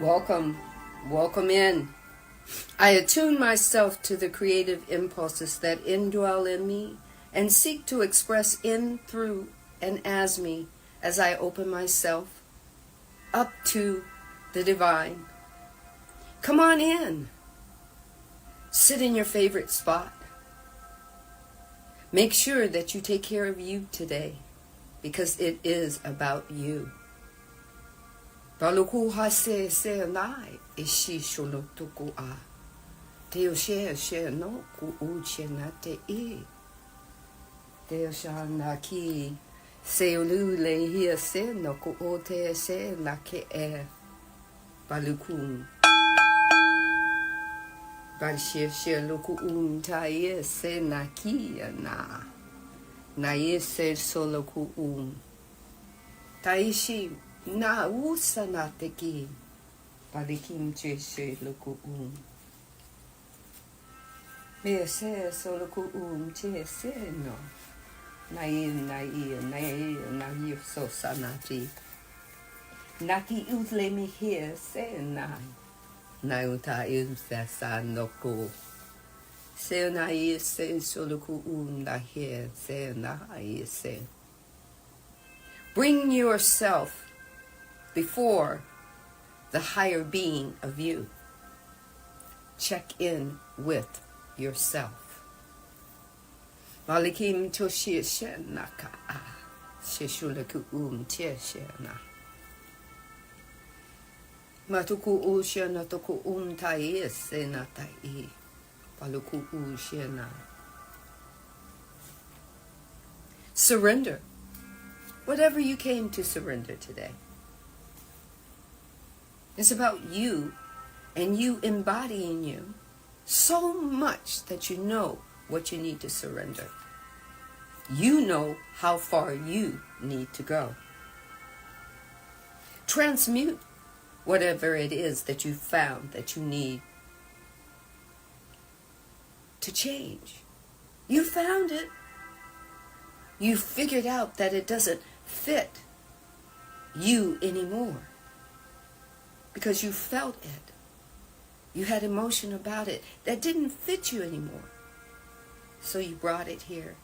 Welcome, welcome in. I attune myself to the creative impulses that indwell in me and seek to express in, through, and as me as I open myself up to the divine. Come on in. Sit in your favorite spot. Make sure that you take care of you today because it is about you. Baluku hase se nai ishi sholotuku a. Teo she no ku uche na te e. Teo sha na ki se ulu le hia se no ku o te se na ke e. Baluku. Balshie luku tai se na ki na. Na ye se soloku Taishi. Na usana te ki palikim che she luku me se so luku che se no na so sanati naki uzle mi here se na uta uzla sanoko se na se so luku na here se na se. Bring yourself before the higher being of you. Check in with yourself. Malikim toshi shenaka sheshulaku tieshena. Matuku ushena toku tai senatai. Paluku ushena. Surrender. Whatever you came to surrender today. It's about you and you embodying you so much that you know what you need to surrender. You know how far you need to go. Transmute whatever it is that you found that you need to change. You found it. You figured out that it doesn't fit you anymore. Because you felt it. You had emotion about it that didn't fit you anymore. So you brought it here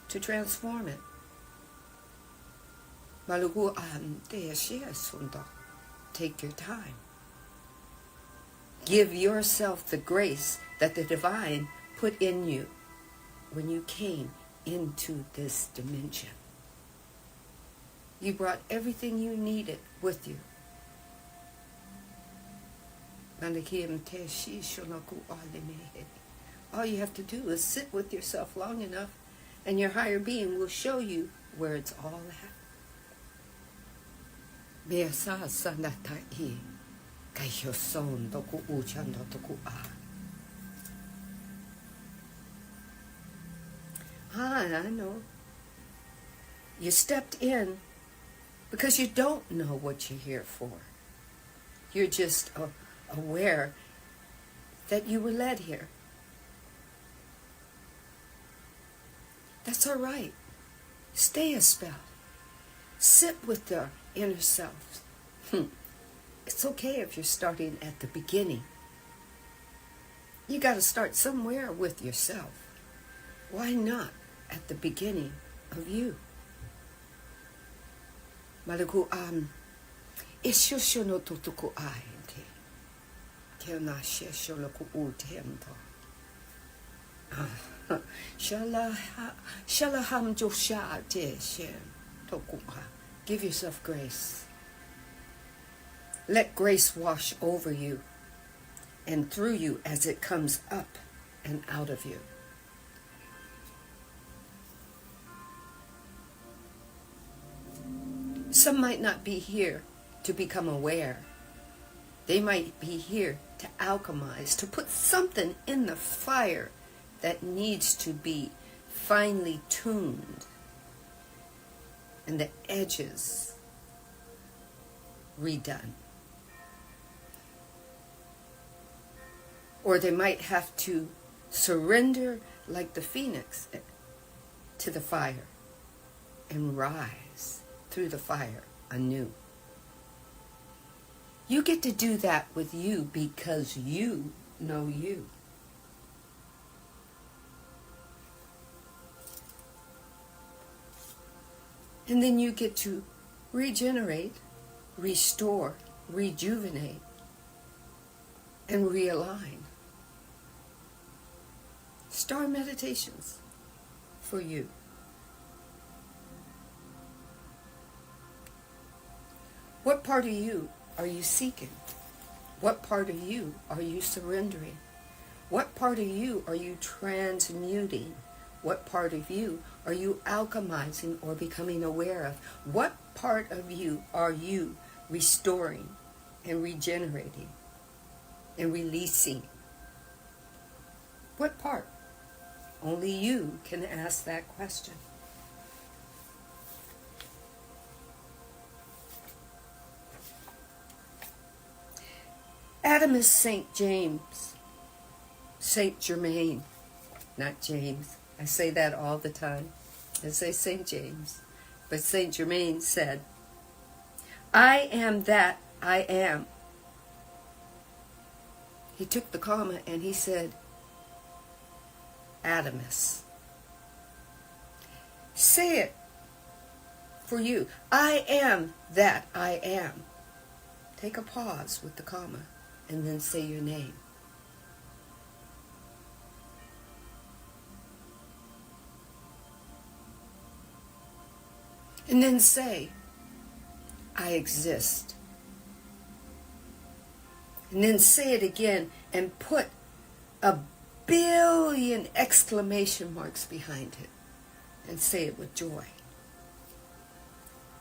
to transform it. Take your time. Give yourself the grace that the divine put in you when you came into this dimension. You brought everything you needed with you. All you have to do is sit with yourself long enough and your higher being will show you where it's all at. I know. You stepped in because you don't know what you're here for. You're just aware that you were led here. That's all right. Stay a spell. Sit with the inner self. It's okay if you're starting at the beginning. You got to start somewhere with yourself. Why not at the beginning of you? Malaku ishushono tutuku ai. Give yourself grace. Let grace wash over you and through you as it comes up and out of you. Some might not be here to become aware. They might be here to alchemize, to put something in the fire that needs to be finely tuned and the edges redone. Or they might have to surrender like the phoenix to the fire and rise through the fire anew. You get to do that with you because you know you. And then you get to regenerate, restore, rejuvenate, and realign. S.T.A.R meditations for you. What part of you are you seeking? What part of you are you surrendering? What part of you are you transmuting? What part of you are you alchemizing or becoming aware of? What part of you are you restoring and regenerating and releasing? What part? Only you can ask that question. Adam is St. James, St. Germain, not James. I say that all the time. I say St. James. But St. Germain said, I am that I am. He took the comma and he said, Adamus. Say it for you. I am that I am. Take a pause with the comma and then say your name. And then say, I exist. And then say it again and put a billion exclamation marks behind it. And say it with joy.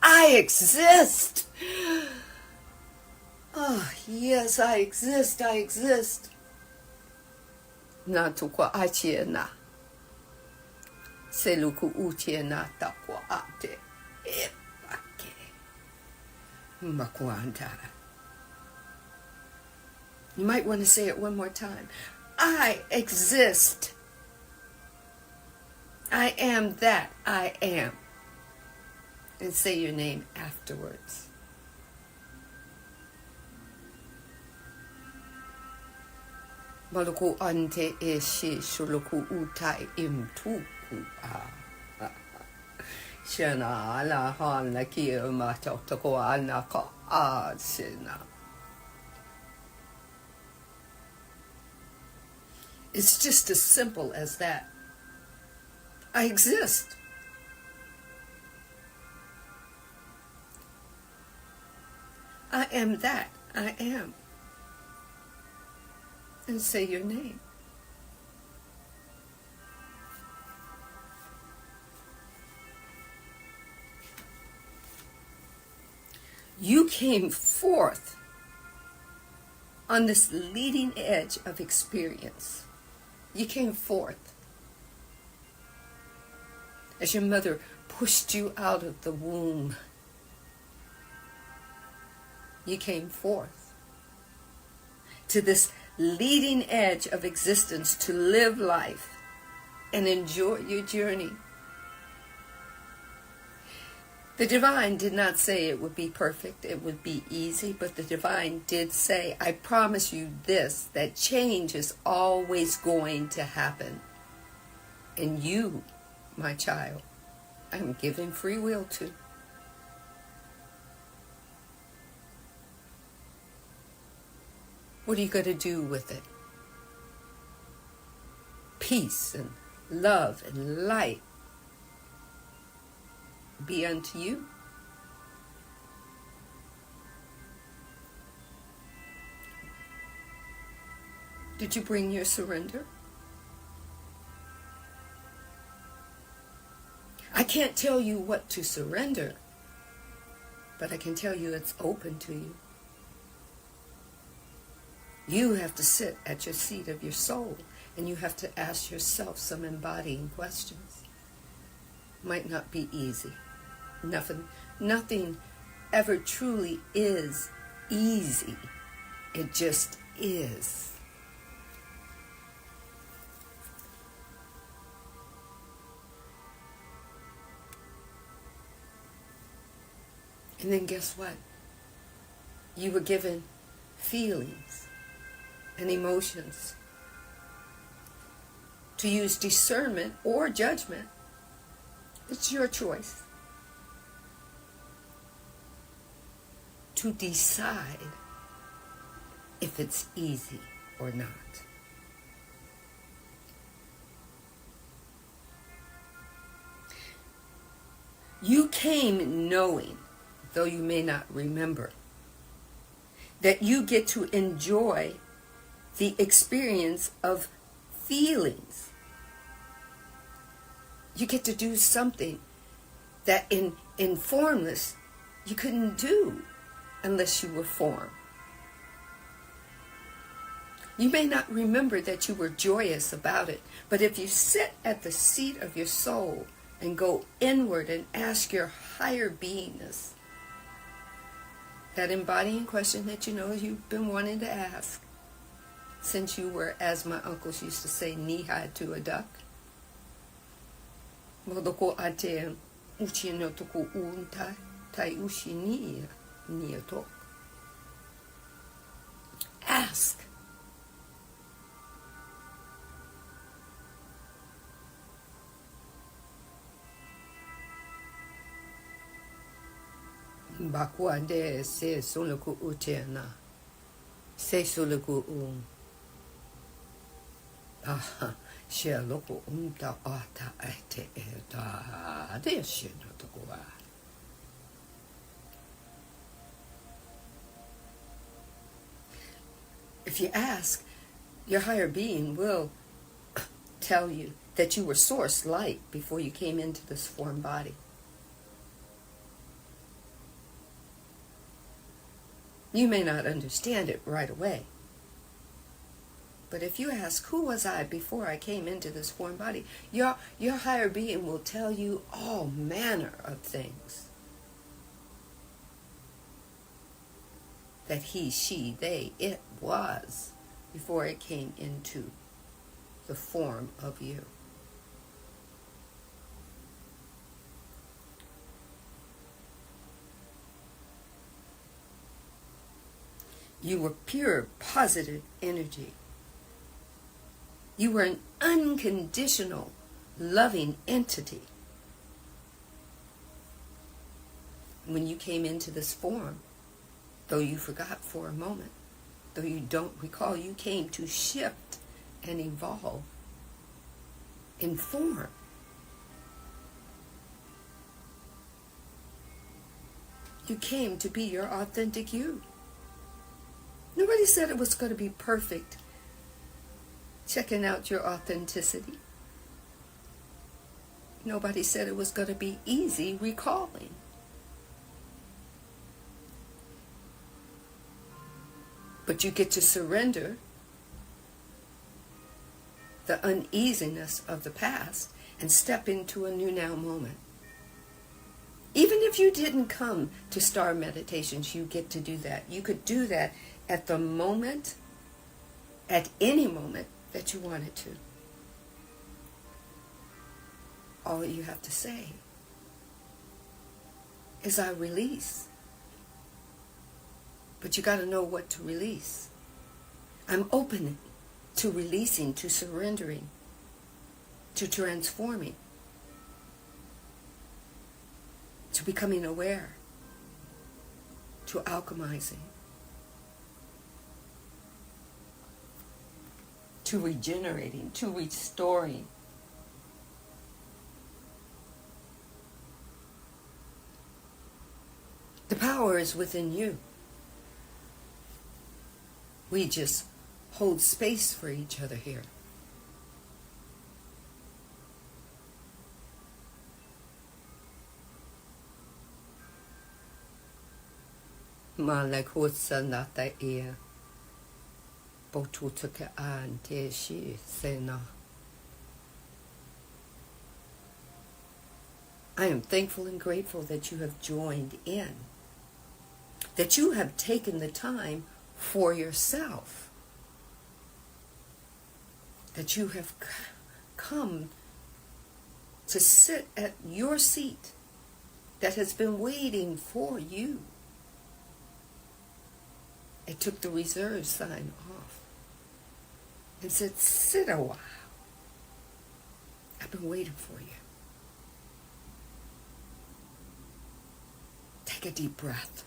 I exist! Oh, yes, I exist, I exist. Na tukwa achie na. Seluku utie na takwa ate. Epake. Makwanta. You might want to say it one more time. I exist. I am that I am. And say your name afterwards. Maluku ante eshi shuluku utai imtuku a. Shana ala han la kia matotoko anaka a sina. It's just as simple as that. I exist. I am that I am. And say your name. You came forth on this leading edge of experience. You came forth as your mother pushed you out of the womb. You came forth to this leading edge of existence to live life and enjoy your journey. The divine did not say it would be perfect, it would be easy, but the divine did say, I promise you this, that change is always going to happen. And you, my child, I'm giving free will to. What are you going to do with it? Peace and love and light be unto you. Did you bring your surrender? I can't tell you what to surrender, but I can tell you it's open to you. You have to sit at your seat of your soul, and you have to ask yourself some embodying questions. Might not be easy. Nothing ever truly is easy. It just is. And then guess what? You were given feelings, and emotions. To use discernment or judgment, it's your choice. To decide if it's easy or not. You came knowing, though you may not remember, that you get to enjoy the experience of feelings. You get to do something that in formless you couldn't do unless you were formed. You may not remember that you were joyous about it, but if you sit at the seat of your soul and go inward and ask your higher beingness, that embodying question that you know you've been wanting to ask since you were, as my uncles used to say, knee-high to a duck. Ask. Bakuande se soloku utena. Se soloku Aha, sheloko umta ata ete eta de shino tokuwa. If you ask, your higher being will tell you that you were source light before you came into this form body. You may not understand it right away. But if you ask, who was I before I came into this form body? Your higher being will tell you all manner of things. That he, she, they, it was before it came into the form of you. You were pure, positive energy. You were an unconditional, loving entity. When you came into this form, though you forgot for a moment, though you don't recall, you came to shift and evolve in form. You came to be your authentic you. Nobody said it was going to be perfect. Checking out your authenticity. Nobody said it was going to be easy recalling. But you get to surrender the uneasiness of the past and step into a new now moment. Even if you didn't come to S.T.A.R meditations, you get to do that. You could do that at the moment, at any moment that you wanted to. All you have to say is, I release. But you got to know what to release. I'm open to releasing, to surrendering, to transforming, to becoming aware, to alchemizing, to regenerating, to restoring. The power is within you. We just hold space for each other here. Sandee I am thankful and grateful that you have joined in, that you have taken the time for yourself, that you have come to sit at your seat that has been waiting for you. I took the reserve sign off and said, sit a while. I've been waiting for you. Take a deep breath.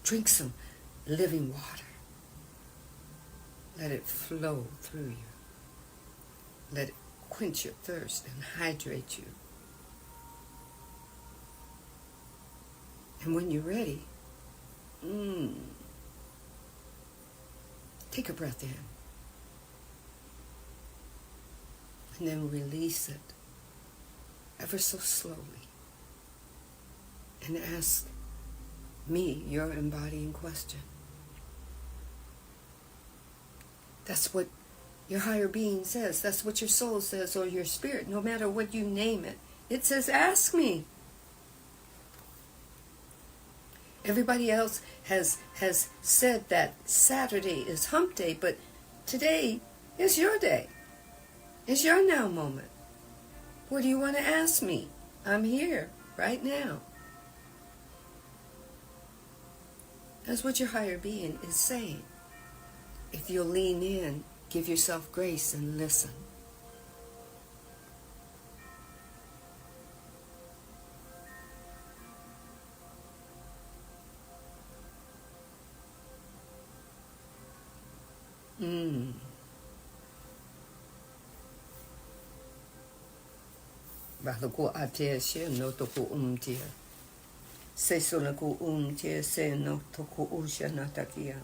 Drink some living water. Let it flow through you. Let it quench your thirst and hydrate you. And when you're ready, take a breath in. And then release it ever so slowly. And ask me your embodying question. That's what your higher being says. That's what your soul says, or your spirit. No matter what you name it, it says, ask me. Everybody else has said that Saturday is hump day, but today is your day. It's your now moment. What do you want to ask me? I'm here right now. That's what your higher being is saying. If you'll lean in, give yourself grace and listen. Baluku ate she no toku umtia. Se solaku umtia se no toku usha natakia.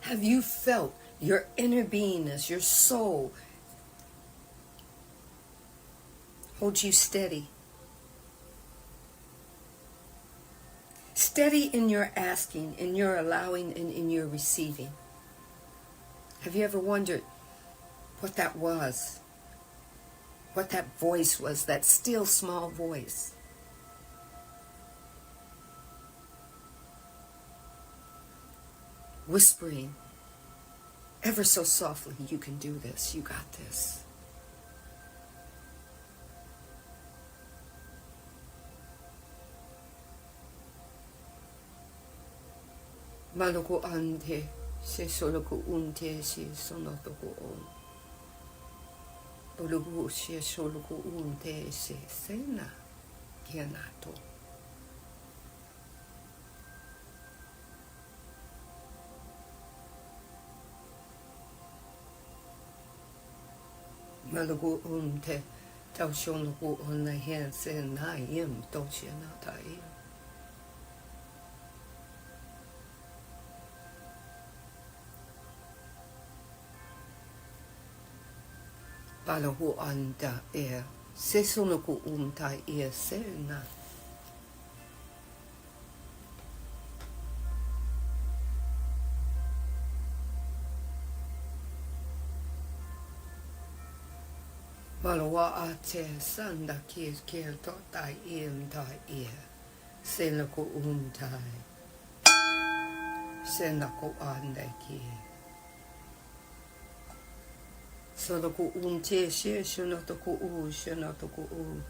Have you felt your inner beingness, your soul, hold you steady? Steady in your asking, in your allowing, and in your receiving. Have you ever wondered what that was? What that voice was, that still small voice? Whispering ever so softly, you can do this, you got this. Maloko ante, se soloko unte, se sonotoko on. Olugu se soloko unte, se sena, kianato. Malagu unte, tau shonoku on the hand, se na yim, dochi nata yim. Balahu anda e se sonoku umta e se na. Malawa ate sanda ki to tai im tai e se loko umtai se nako anda ki. Soloku unte she shunotoko u shunotoko u.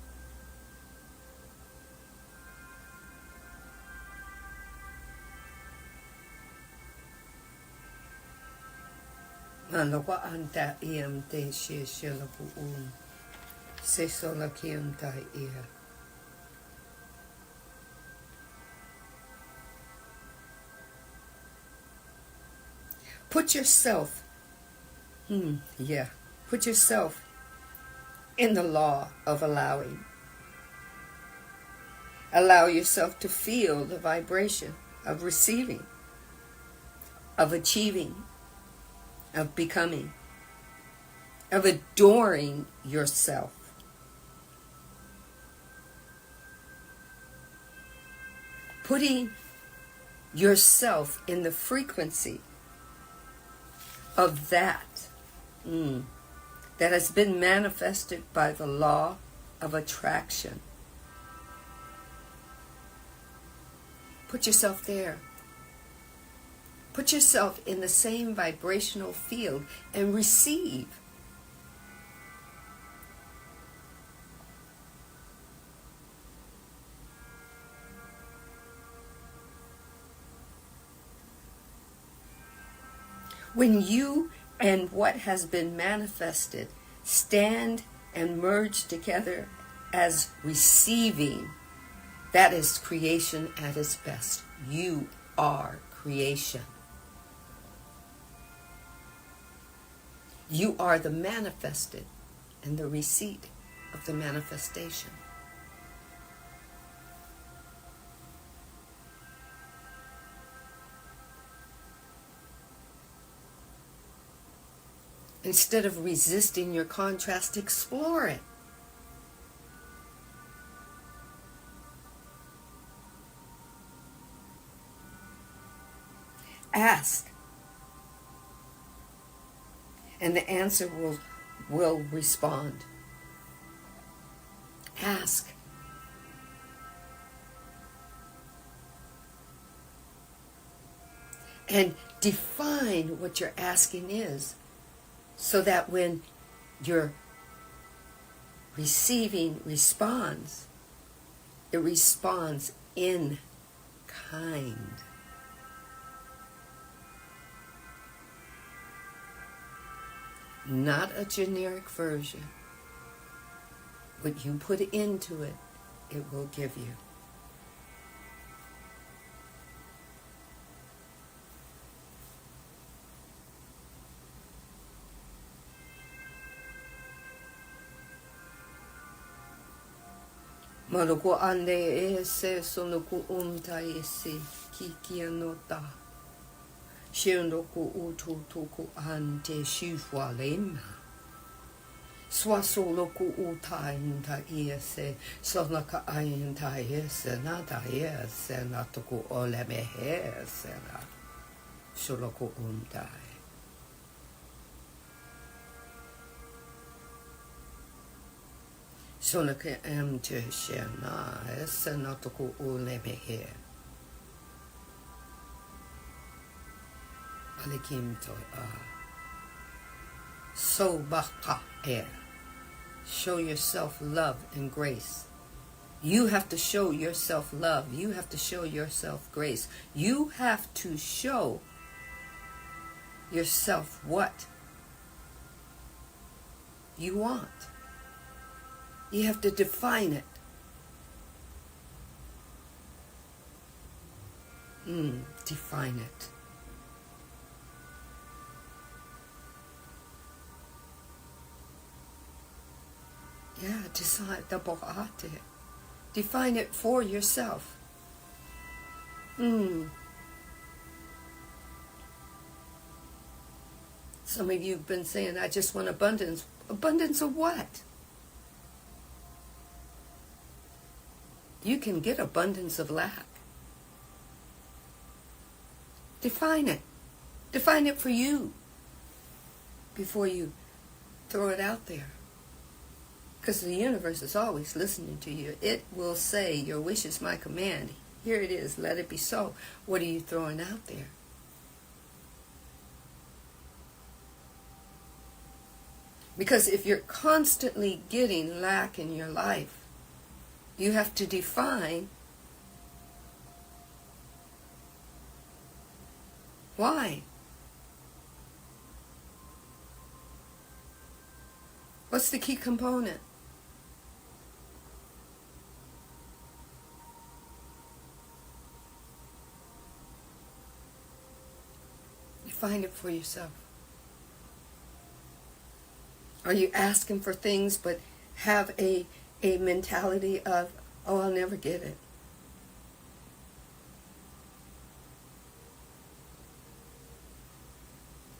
Malokwa anta iam te she sholoku u. Se solakiam tai ia. Put yourself, put yourself in the law of allowing. Allow yourself to feel the vibration of receiving, of achieving, of becoming, of adoring yourself. Putting yourself in the frequency of that that has been manifested by the law of attraction. Put yourself there. Put yourself in the same vibrational field and receive. When you and what has been manifested stand and merge together as receiving, that is creation at its best. You are creation. You are the manifested and the receipt of the manifestation. Instead of resisting your contrast, explore it. Ask, and the answer will respond. Ask. And define what your asking is, so that when your receiving responds, it responds in kind. Not a generic version. What you put into it, it will give you. Maruko ande e se sonoku umtai ese kikianota. Shirnoku utu tuku ante shifwa lema. Swasoloku utai nta ese sonaka ayanta ese nata ese natuku oleme ese na. Sholoku umtai. Sonaka amte shena ese natuku oleme he. Alikim to so baka air. Show yourself love and grace. You have to show yourself love. You have to show yourself grace. You have to show yourself what you want. You have to define it. Define it. Yeah, decide the bohate. Define it for yourself. Some of you have been saying, I just want abundance. Abundance of what? You can get abundance of lack. Define it. Define it for you before you throw it out there. Because the universe is always listening to you. It will say, your wish is my command. Here it is. Let it be so. What are you throwing out there? Because if you're constantly getting lack in your life, you have to define why. What's the key component? Find it for yourself. Are you asking for things but have a mentality of, oh, I'll never get it?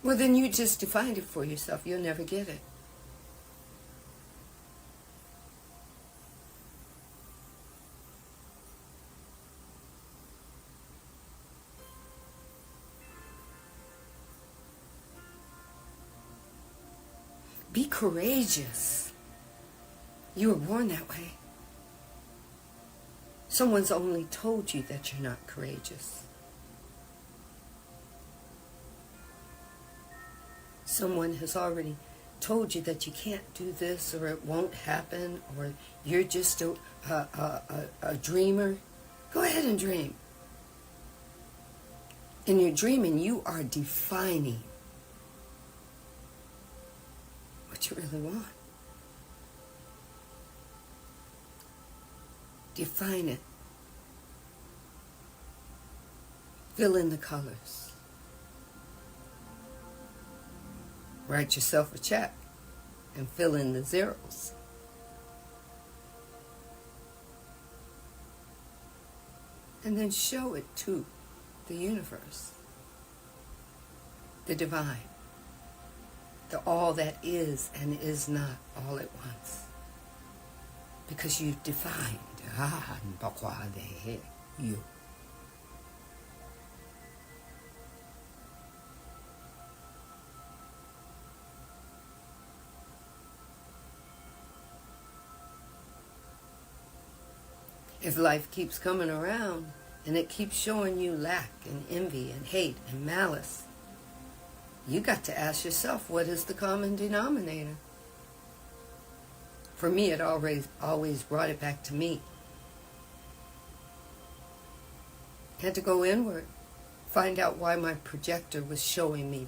Well, then you just defined it for yourself. You'll never get it. Be courageous. You were born that way. Someone's only told you that you're not courageous. Someone has already told you that you can't do this, or it won't happen, or you're just a dreamer. Go ahead and dream. In your dreaming, you are defining what you really want. Define it. Fill in the colors. Write yourself a check and fill in the zeros. And then show it to the universe, the divine, the all that is and is not all at once. Because you've defined you. If life keeps coming around and it keeps showing you lack and envy and hate and malice, you got to ask yourself, what is the common denominator? For me, it always brought it back to me. Had to go inward, find out why my projector was showing me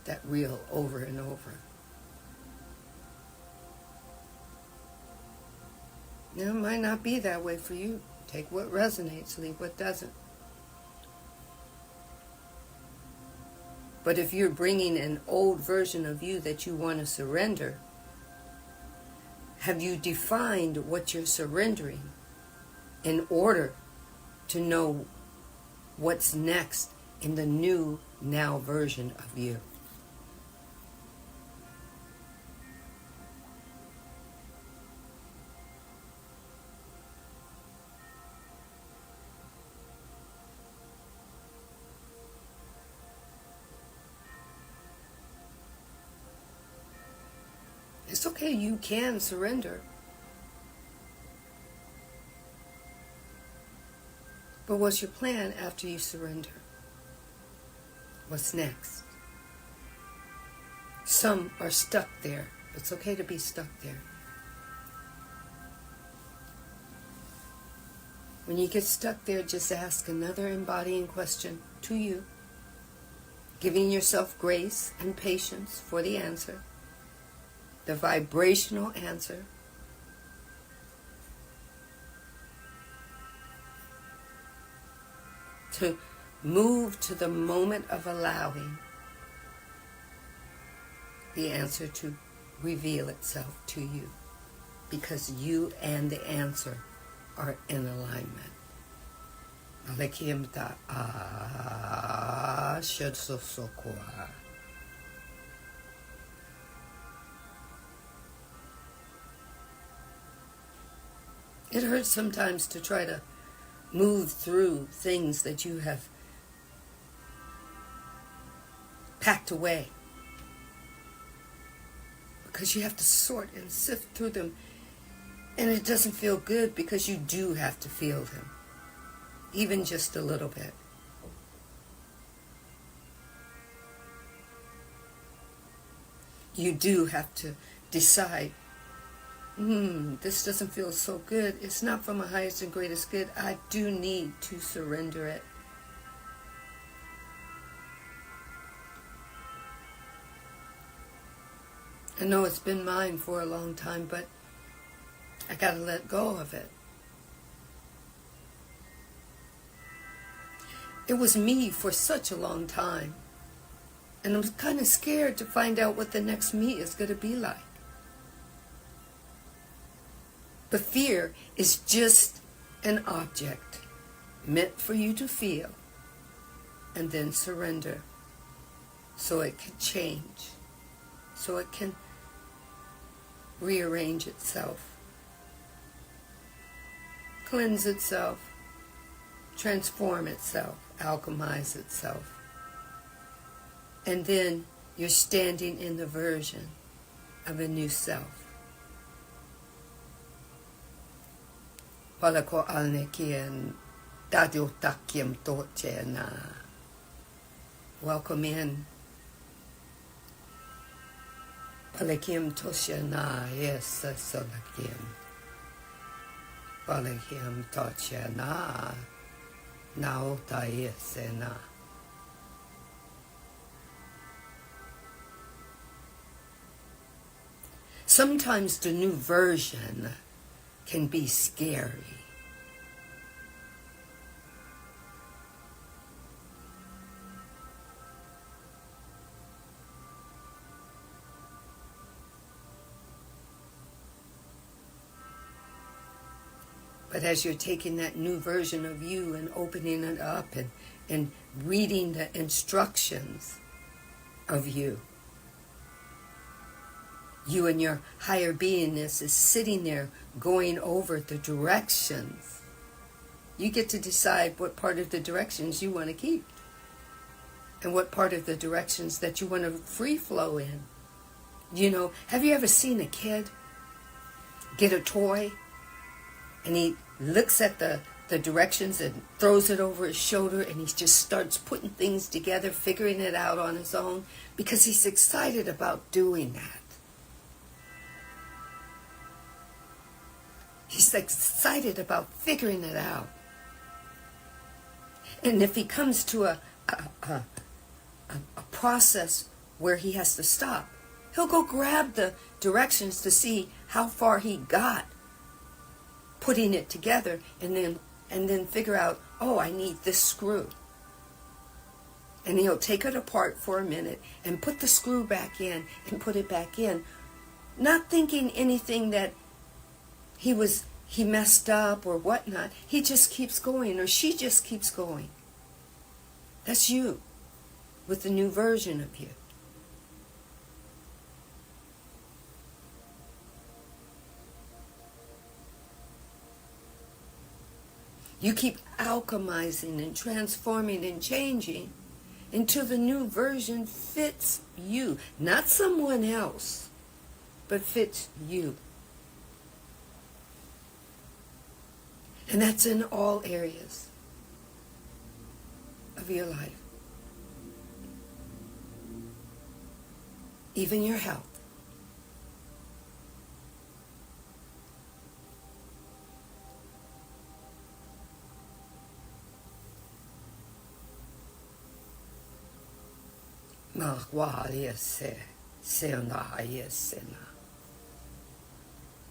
that reel over and over. Now, it might not be that way for you. Take what resonates, leave what doesn't. But if you're bringing an old version of you that you want to surrender, have you defined what you're surrendering in order to know what's next in the new now version of you? It's okay, you can surrender. But what's your plan after you surrender? What's next? Some are stuck there. It's okay to be stuck there. When you get stuck there, just ask another embodying question to you, giving yourself grace and patience for the answer. The vibrational answer. To move to the moment of allowing the answer to reveal itself to you. Because you and the answer are in alignment. Alekim ta'a shedsosokoa. It hurts sometimes to try to move through things that you have packed away. Because you have to sort and sift through them. And it doesn't feel good because you do have to feel them. Even just a little bit. You do have to decide, this doesn't feel so good. It's not for my highest and greatest good. I do need to surrender it. I know it's been mine for a long time, but I got to let go of it. It was me for such a long time. And I'm kind of scared to find out what the next me is going to be like. But fear is just an object meant for you to feel and then surrender so it can change, so it can rearrange itself, cleanse itself, transform itself, alchemize itself. And then you're standing in the version of a new self. Palako alnekian dadiotakiem tochena. Welcome in. Palekim toshena yes solakim. Palekim tochena naota yesena. Sometimes the new version can be scary. But as you're taking that new version of you and opening it up and reading the instructions of you, you and your higher beingness is sitting there going over the directions. You get to decide what part of the directions you want to keep and what part of the directions that you want to free flow in. You know, have you ever seen a kid get a toy and he looks at the directions and throws it over his shoulder and he just starts putting things together, figuring it out on his own because he's excited about doing that. He's excited about figuring it out. And if he comes to a process where he has to stop, he'll go grab the directions to see how far he got putting it together, and then figure out, oh, I need this screw. And he'll take it apart for a minute and put the screw back in and put it back in, not thinking anything that he messed up or whatnot. He just keeps going, or she just keeps going. That's you with the new version of you. You keep alchemizing and transforming and changing until the new version fits you. Not someone else, but fits you. And that's in all areas of your life. Even your health.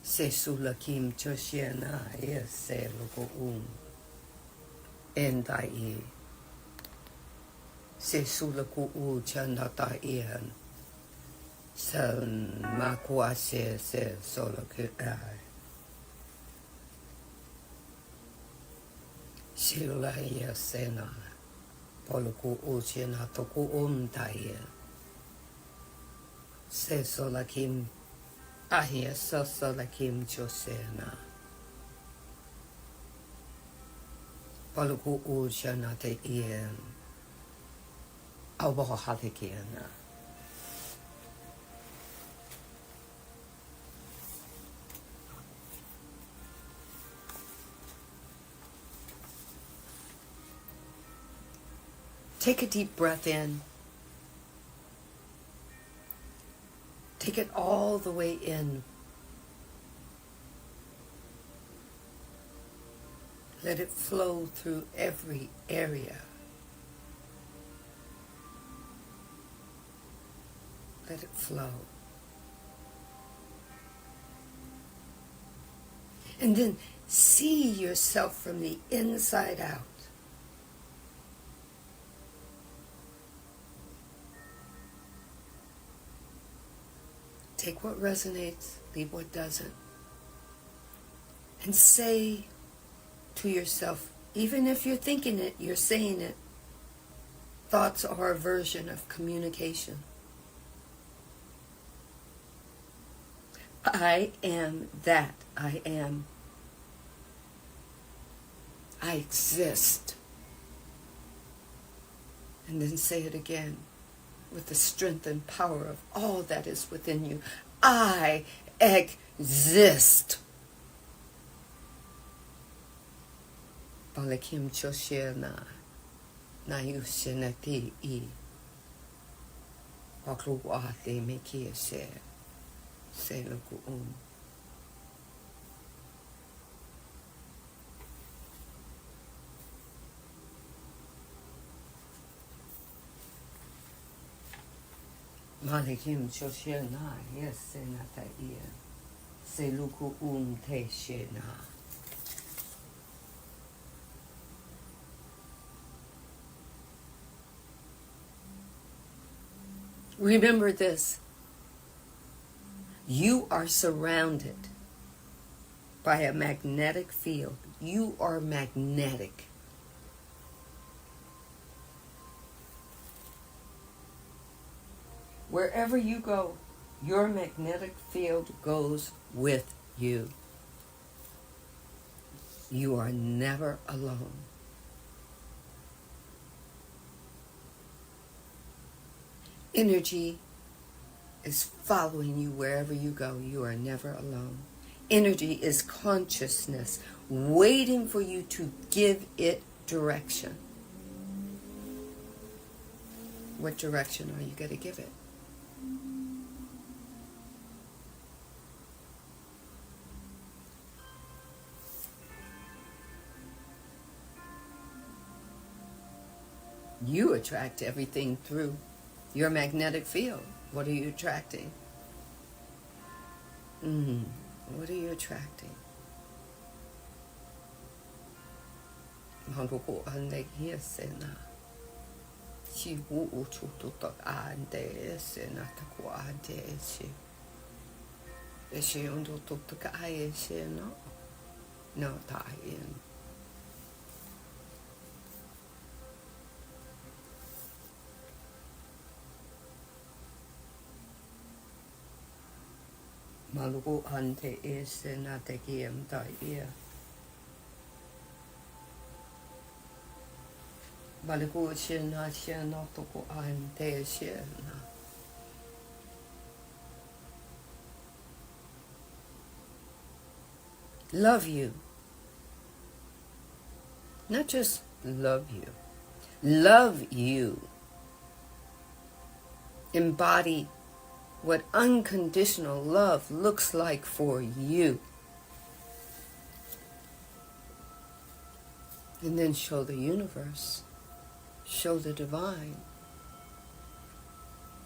Se sulakim choshena se logo endai se sulaku chanata ian san makwa se solaku ai sila sena poluku uchena toku umtai se solakim ahia solakim chosena poluku uchena te ian awahakiana. Take a deep breath in. Take it all the way in. Let it flow through every area. Let it flow. And then see yourself from the inside out. Take what resonates, leave what doesn't. And say to yourself, even if you're thinking it, you're saying it. Thoughts are a version of communication. I am that I am. I exist. And then say it again with the strength and power of all that is within you. I exist. Balakim choshena na yusenati I bakluate mekie se loku Malikim Shoshena, yes, Senata Ia. Seluku Te Shena. Remember this. You are surrounded by a magnetic field. You are magnetic. Wherever you go, your magnetic field goes with you. You are never alone. Energy is following you wherever you go. You are never alone. Energy is consciousness waiting for you to give it direction. What direction are you going to give it? You attract everything through your magnetic field. What are you attracting? What are you attracting? Maluko ande hiesena. Si wu uchututok ande sena taku ande eshi. Eshi undo tutuka aeshe no. No taien. Maluko ante esena tekiem taia. Maluko shena shena toko ante shena. Love you. Not just love you. Love you. Embody what unconditional love looks like for you. And then show the universe, show the divine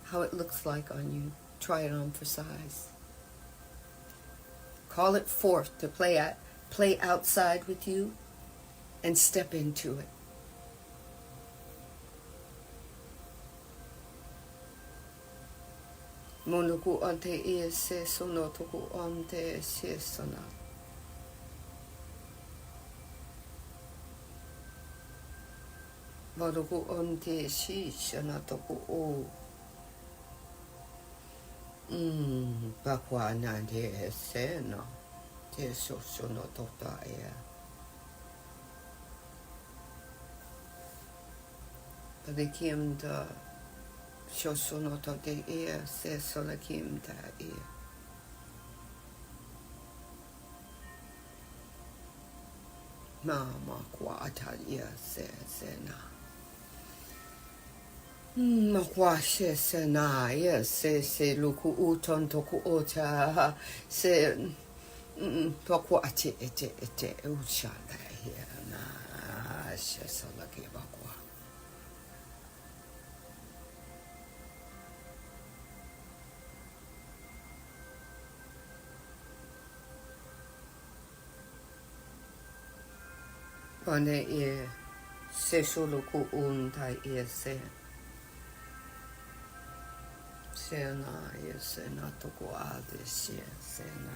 how it looks like on you. Try it on for size. Call it forth to play outside with you and step into it. Monuku ante e se sono toku ante se sona. Monuku ante shi shana toku o. Bakwa nande e se no. Te so sono tota e. Padikim da. Shosono tote e se solakim ta e. Mama kwa atalia se na. Ma kwa se na e se luku uton toku ota se toku ate ete ushala e na se solake bakwa. Bane e se soloku untai e se na e se na toko ade se na.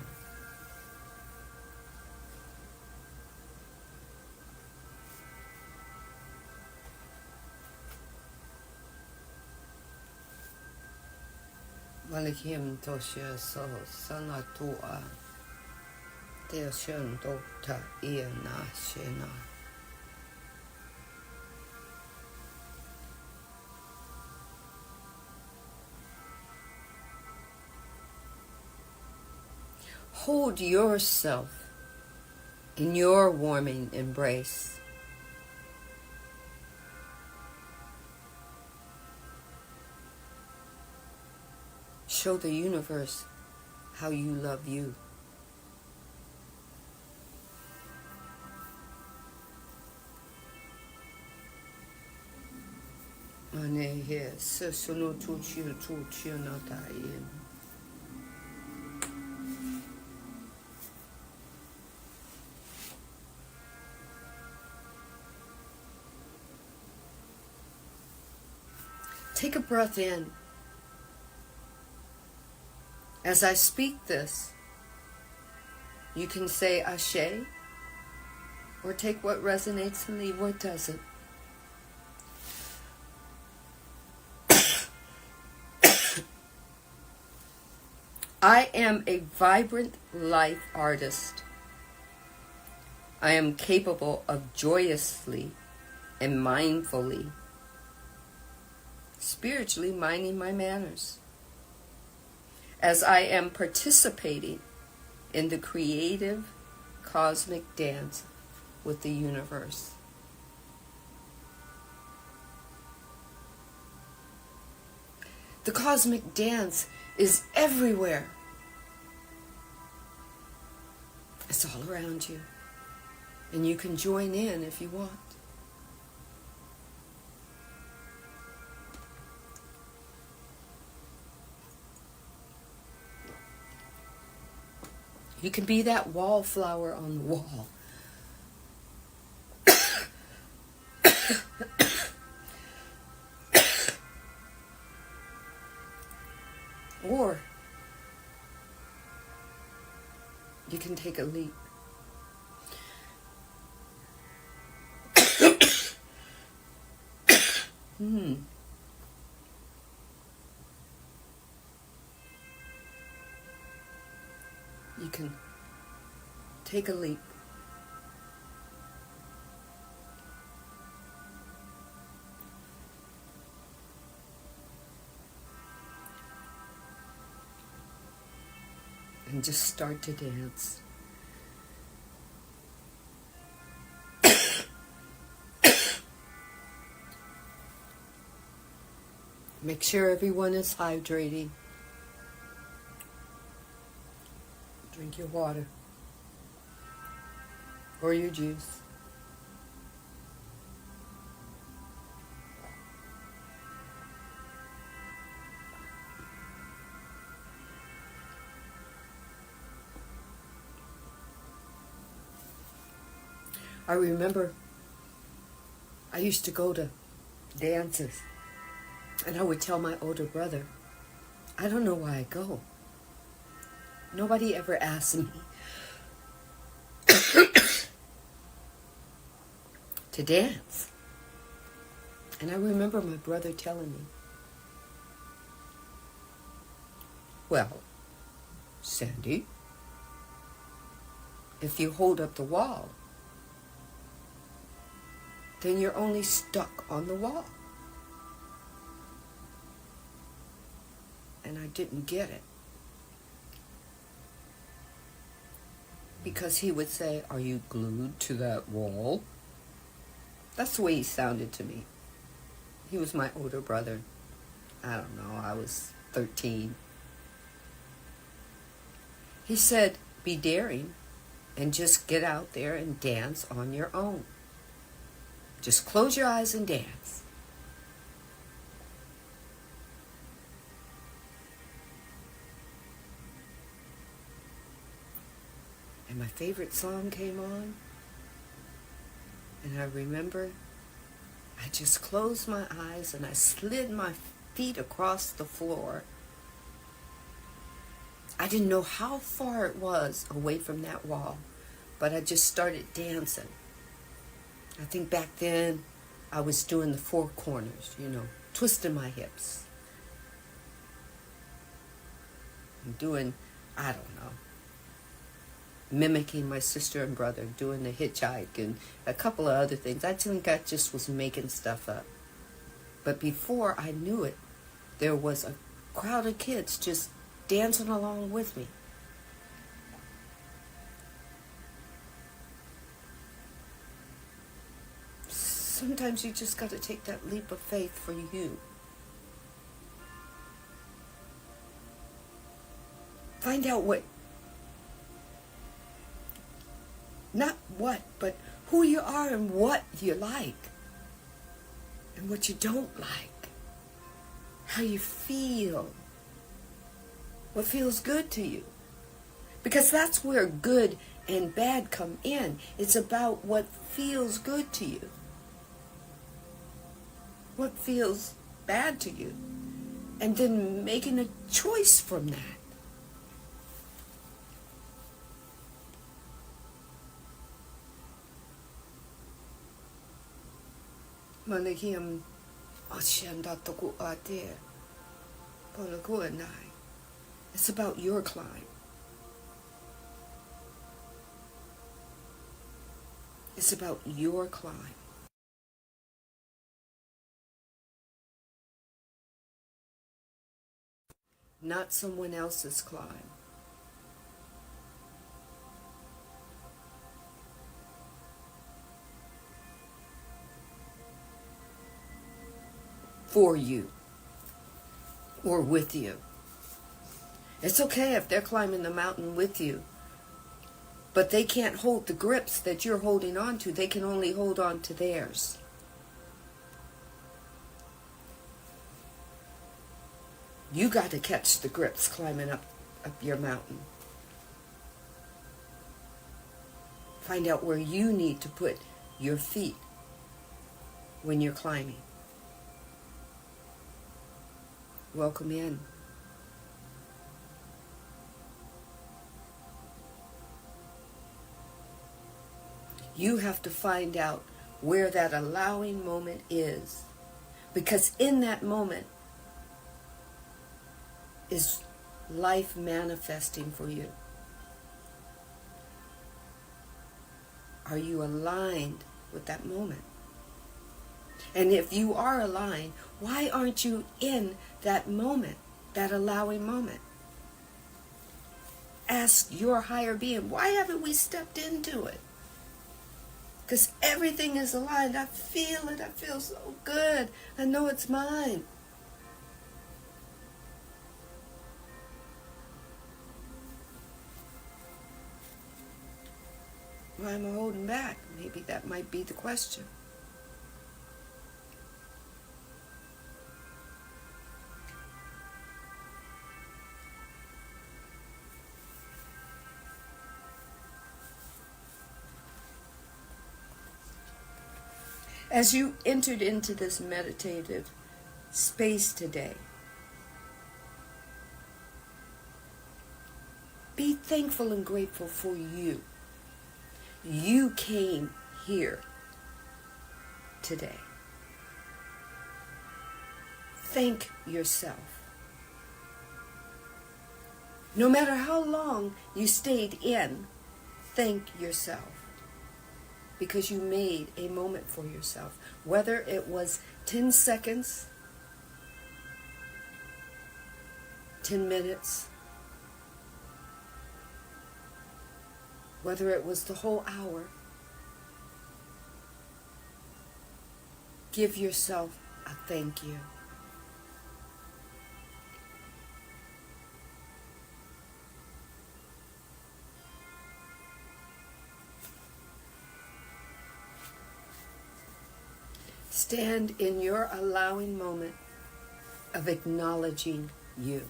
Malikim toshe so sana tua te shen do ta e na she na. Hold yourself in your warming embrace. Show the universe how you love you. Anehe sesono tuchio natayin. Take a breath in. As I speak this, you can say Ashe, or take what resonates and leave what doesn't. I am a vibrant life artist. I am capable of joyously and mindfully, spiritually minding my manners, as I am participating in the creative cosmic dance with the universe. The cosmic dance is everywhere. It's all around you. And you can join in if you want. You can be that wallflower on the wall. Or you can take a leap. You can take a leap. And just start to dance. Make sure everyone is hydrating. Drink your water or your juice. I remember I used to go to dances, and I would tell my older brother, I don't know why I go. Nobody ever asked me to dance. And I remember my brother telling me, well, Sandee, if you hold up the wall, then you're only stuck on the wall. And I didn't get it. Because he would say, are you glued to that wall? That's the way he sounded to me. He was my older brother. I don't know, I was 13. He said, be daring and just get out there and dance on your own. Just close your eyes and dance. And my favorite song came on, and I remember I just closed my eyes and I slid my feet across the floor. I didn't know how far it was away from that wall, but I just started dancing. I think back then I was doing the four corners, twisting my hips. And doing, I don't know, mimicking my sister and brother, doing the hitchhike and a couple of other things. I think I just was making stuff up. But before I knew it, there was a crowd of kids just dancing along with me. Sometimes you just got to take that leap of faith for you. Find out not what, but who you are and what you like and what you don't like. how you feel, what feels good to you. Because that's where good and bad come in. It's about what feels good to you. What feels bad to you. And then making a choice from that. Manakiam ashandataku ate polakuanai. It's about your climb. It's about your climb. Not someone else's climb. For you. Or with you. It's okay if they're climbing the mountain with you. But they can't hold the grips that you're holding on to. They can only hold on to theirs. You got to catch the grips climbing up your mountain. Find out where you need to put your feet when you're climbing. Welcome in. You have to find out where that allowing moment is. Because in that moment is life manifesting for you. Are you aligned with that moment? And if you are aligned, why aren't you in that moment, that allowing moment? Ask your higher being, why haven't we stepped into it? Because everything is aligned. I feel it. I feel so good. I know it's mine. Why am I holding back? Maybe that might be the question. As you entered into this meditative space today, be thankful and grateful for you. You came here today. Thank yourself. No matter how long you stayed in, thank yourself. Because you made a moment for yourself. Whether it was 10 seconds, 10 minutes, whether it was the whole hour, give yourself a thank you. Stand in your allowing moment of acknowledging you.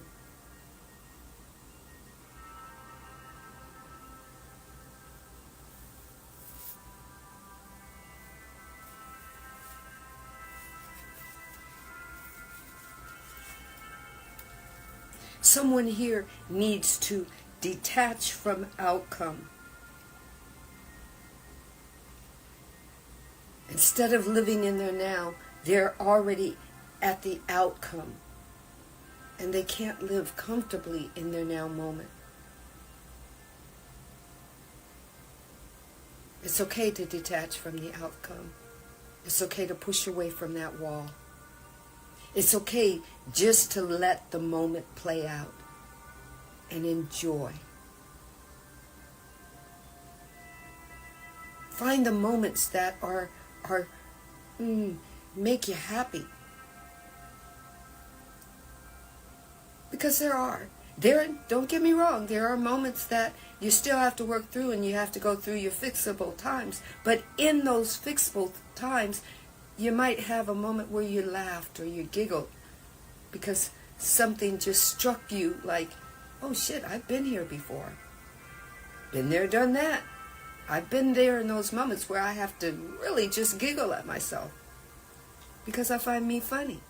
Someone here needs to detach from outcome. Instead of living in their now, they're already at the outcome. And they can't live comfortably in their now moment. It's okay to detach from the outcome. It's okay to push away from that wall. It's okay just to let the moment play out and enjoy. Find the moments that make you happy. Because there are. Don't get me wrong, there are moments that you still have to work through and you have to go through your fixable times. But in those fixable times, you might have a moment where you laughed or you giggled. because something just struck you like, oh shit, I've been here before. Been there, done that. I've been there in those moments where I have to really just giggle at myself because I find me funny.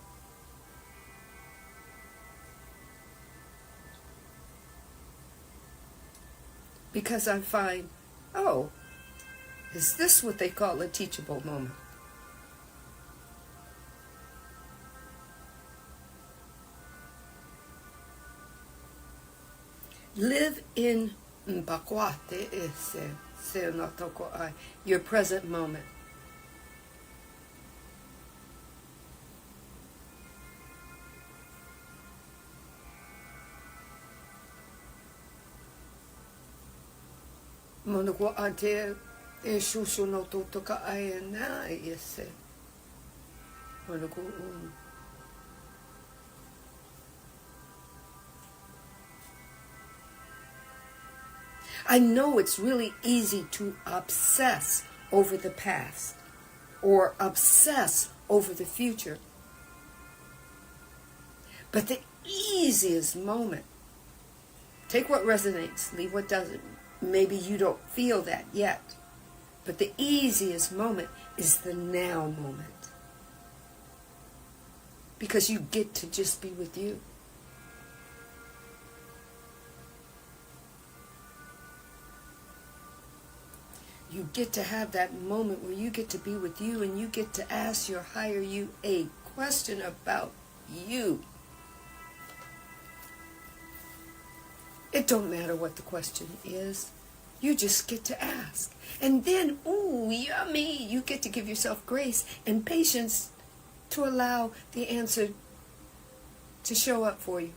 Because I find, oh, is this what they call a teachable moment? Live in your present moment. Monoko ante e shushu no totoka aena yese. Monoko I know it's really easy to obsess over the past or obsess over the future. But the easiest moment, take what resonates, leave what doesn't. Maybe you don't feel that yet. But the easiest moment is the now moment. Because you get to just be with you. You get to have that moment where you get to be with you and you get to ask your higher you a question about you. It don't matter what the question is. You just get to ask. And then, ooh, yummy, you get to give yourself grace and patience to allow the answer to show up for you.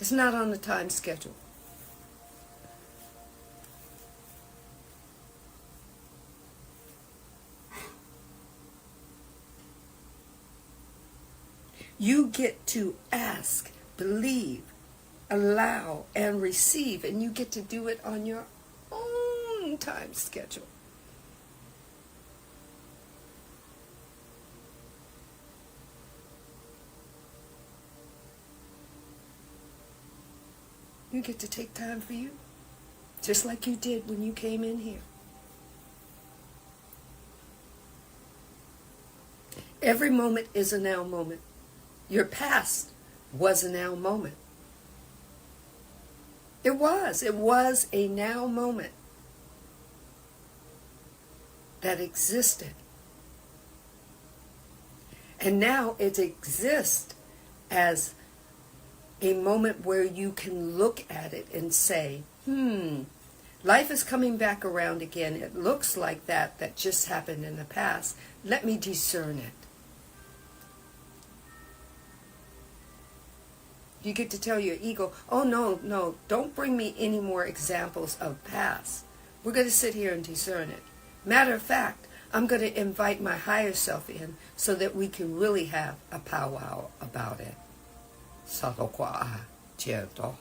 It's not on the time schedule. You get to ask, believe, allow, and receive, and you get to do it on your own time schedule. You get to take time for you, just like you did when you came in here. Every moment is a now moment. Your past was a now moment. It was a now moment that existed. And now it exists as a moment where you can look at it and say, life is coming back around again. It looks like that just happened in the past. Let me discern it. You get to tell your ego, oh, no, don't bring me any more examples of past. We're going to sit here and discern it. Matter of fact, I'm going to invite my higher self in so that we can really have a powwow about it. Sadokwa Chieto.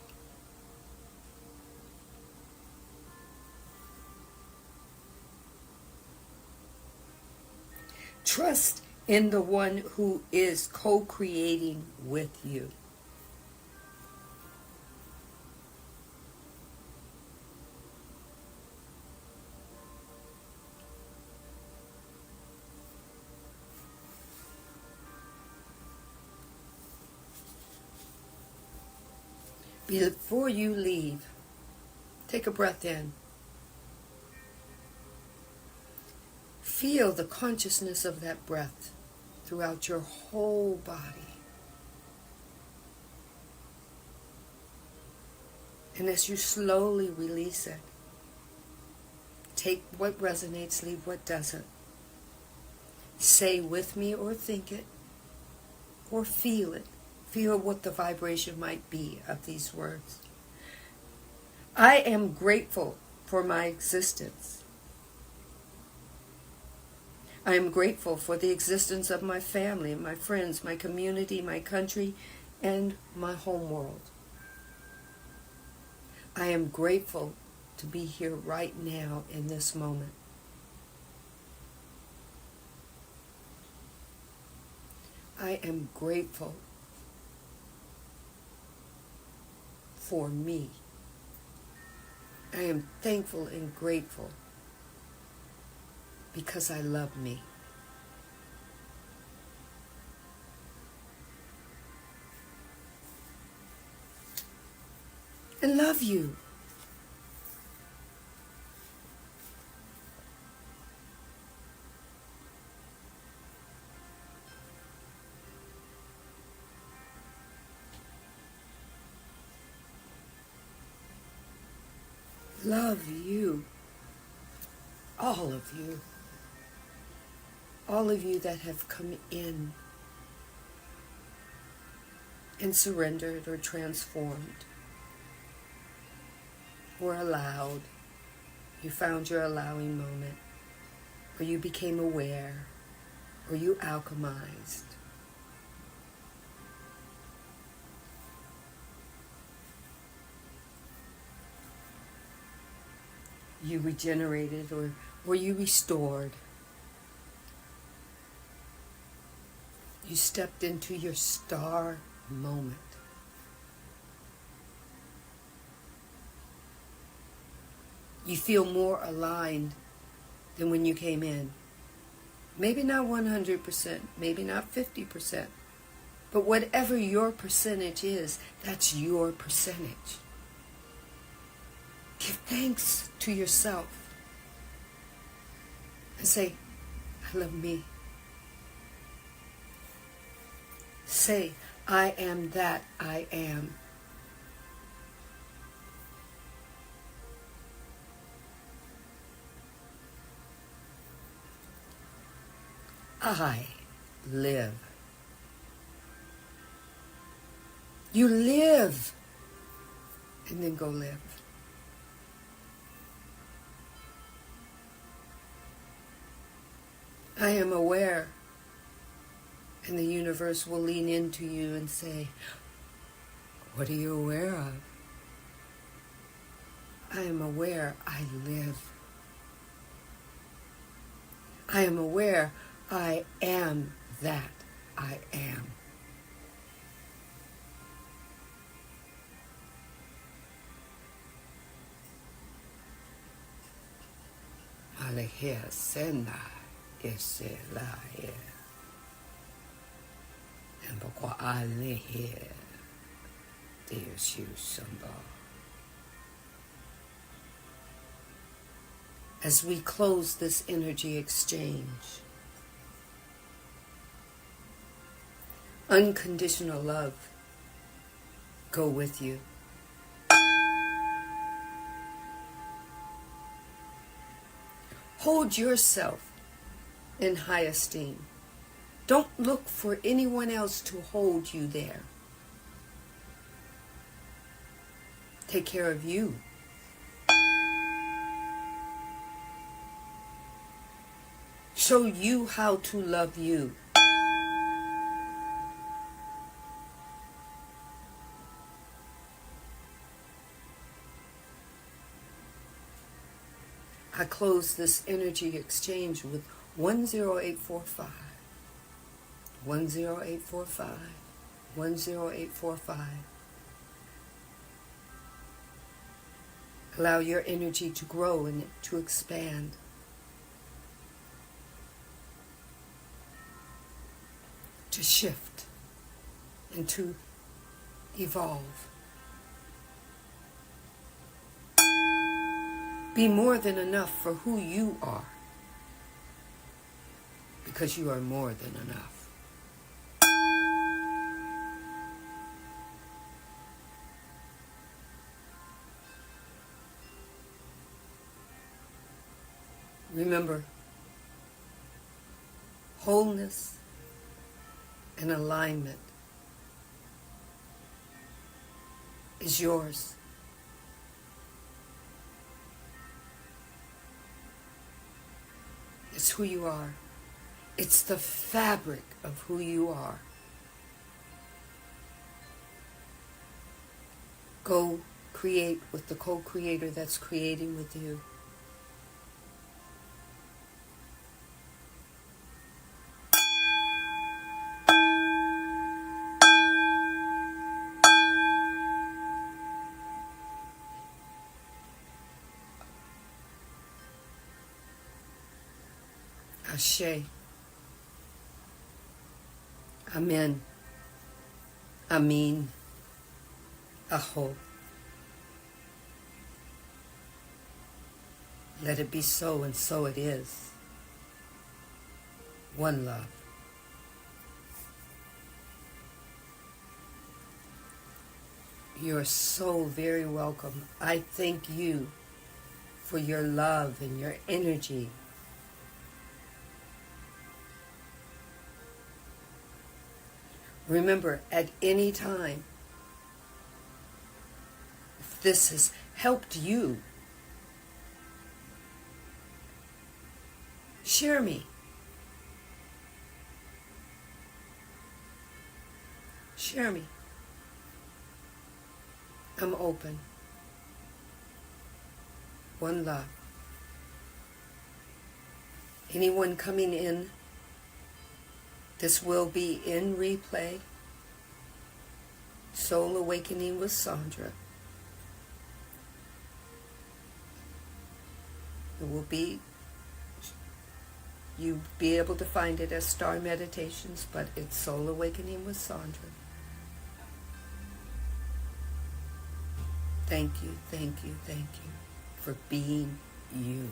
Trust in the one who is co-creating with you. Before you leave, take a breath in. Feel the consciousness of that breath throughout your whole body. And as you slowly release it, take what resonates, leave what doesn't. Say with me or think it or feel it. Feel what the vibration might be of these words. I am grateful for my existence. I am grateful for the existence of my family, my friends, my community, my country, and my home world. I am grateful to be here right now in this moment. I am grateful for me. I am thankful and grateful because I love me. I love you. Love you. All of you. All of you that have come in and surrendered or transformed or allowed. You found your allowing moment, or you became aware, or you alchemized. You regenerated, or you restored. You stepped into your star moment. You feel more aligned than when you came in. Maybe not 100%, maybe not 50%, but whatever your percentage is, that's your percentage. Give thanks to yourself and say, I love me. Say, I am that I am. I live. You live. And then go live. I am aware. And the universe will lean into you and say, what are you aware of? I am aware I live. I am aware I am that I am. Alejea Sandee S.T.A.R. And because I live here, there's you, Sandee. As we close this energy exchange, unconditional love go with you. Hold yourself in high esteem. Don't look for anyone else to hold you there. Take care of you. Show you how to love you. I close this energy exchange with 10845. 10845. 10845. Allow your energy to grow and to expand. To shift and to evolve. Be more than enough for who you are, because you are more than enough. Remember, wholeness and alignment is yours. It's who you are. It's the fabric of who you are. Go create with the co-creator that's creating with you. Ashe. Amen. Amin. Aho. Let it be so, and so it is. One love. You're so very welcome. I thank you for your love and your energy. Remember, at any time, if this has helped you, share me. Share me. I'm open. One love. Anyone coming in, this will be in replay. Soul Awakening with Sandra. It will be, you'll be able to find it as S.T.A.R Meditations, but it's Soul Awakening with Sandra. Thank you, thank you, thank you for being you.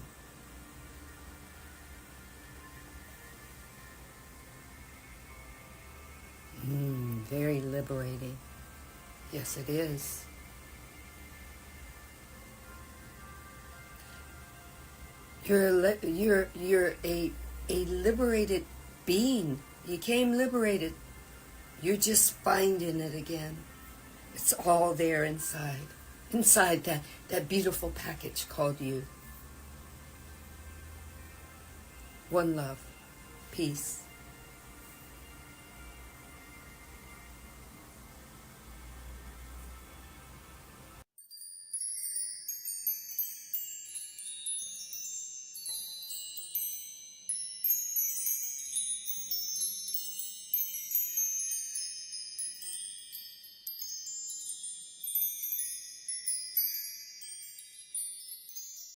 Very liberating. Yes, it is. You're a liberated being. You came liberated. You're just finding it again. It's all there inside. Inside that beautiful package called you. One love. Peace.